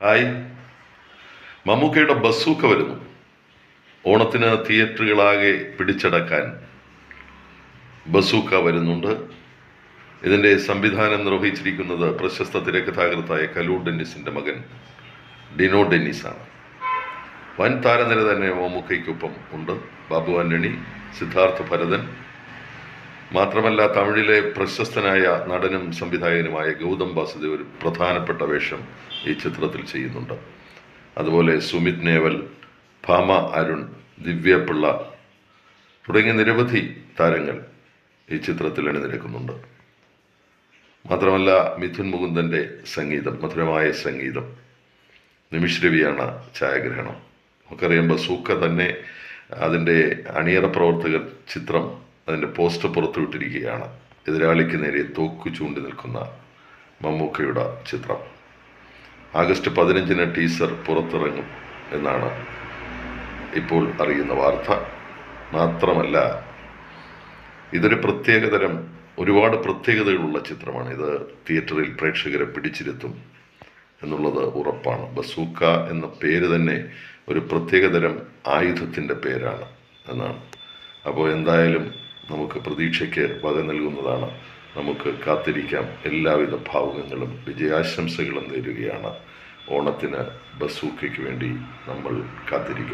Hi. മമ്മൂക്കയുടെ bazooka വരുന്നു. ഓണത്തിന് തിയേറ്ററുകളാകെ പിടിച്ചടക്കാൻ ബസൂക്ക വരുന്നുണ്ട്. ഇതിൻ്റെ സംവിധാനം നിർവഹിച്ചിരിക്കുന്നത് പ്രശസ്ത തിരക്കഥാകൃത്തായ കലൂർ ഡെന്നിസിൻ്റെ മകൻ ഡിനോ ഡെന്നിസാണ്. വൻ താരനിര തന്നെ മമ്മൂക്കയ്ക്കൊപ്പം ഉണ്ട്. ബാബു ആന്റണി, സിദ്ധാർത്ഥ ഭരതൻ, മാത്രമല്ല തമിഴിലെ പ്രശസ്തനായ നടനും സംവിധായകനുമായ ഗൗതം വാസുദേവ് ഒരു പ്രധാനപ്പെട്ട വേഷം ഈ ചിത്രത്തിൽ ചെയ്യുന്നുണ്ട്. അതുപോലെ സുമിത് നേവൽ, ഭാമ അരുൺ, ദിവ്യ പിള്ള തുടങ്ങിയ നിരവധി താരങ്ങൾ ഈ ചിത്രത്തിൽ അണിനിരക്കുന്നുണ്ട്. മാത്രമല്ല മിഥുൻ മുകുന്ദൻ്റെ സംഗീതം, മധുരമായ സംഗീതം, നിമിഷ് രവിയാണ് ഛായാഗ്രഹണം. നമുക്കറിയാം ബസൂക്ക തന്നെ അതിൻ്റെ അണിയറ പ്രവർത്തകർ ചിത്രം അതിൻ്റെ പോസ്റ്റർ പുറത്തുവിട്ടിരിക്കുകയാണ്. എതിരാളിക്ക് നേരെ തോക്കു ചൂണ്ടി നിൽക്കുന്ന മമ്മൂക്കയുടെ ചിത്രം. ആഗസ്റ്റ് 15 ടീസർ പുറത്തിറങ്ങും എന്നാണ് ഇപ്പോൾ അറിയുന്ന വാർത്ത. മാത്രമല്ല ഇതൊരു പ്രത്യേകതരം ഒരുപാട് പ്രത്യേകതകളുള്ള ചിത്രമാണ്. ഇത് തിയേറ്ററിൽ പ്രേക്ഷകരെ പിടിച്ചിരുത്തും എന്നുള്ളത് ഉറപ്പാണ്. ബസൂക്ക എന്ന പേര് തന്നെ ഒരു പ്രത്യേകതരം ആയുധത്തിൻ്റെ പേരാണ് എന്നാണ്. അപ്പോൾ എന്തായാലും നമുക്ക് പ്രതീക്ഷയ്ക്ക് വക നൽകുന്നതാണ്. നമുക്ക് കാത്തിരിക്കാം. എല്ലാവിധ ഭാവുകങ്ങളും വിജയാശംസകളും നേരുകയാണ്. ഓണത്തിന് ബസൂക്കയ്ക്ക് വേണ്ടി നമ്മൾ കാത്തിരിക്കും.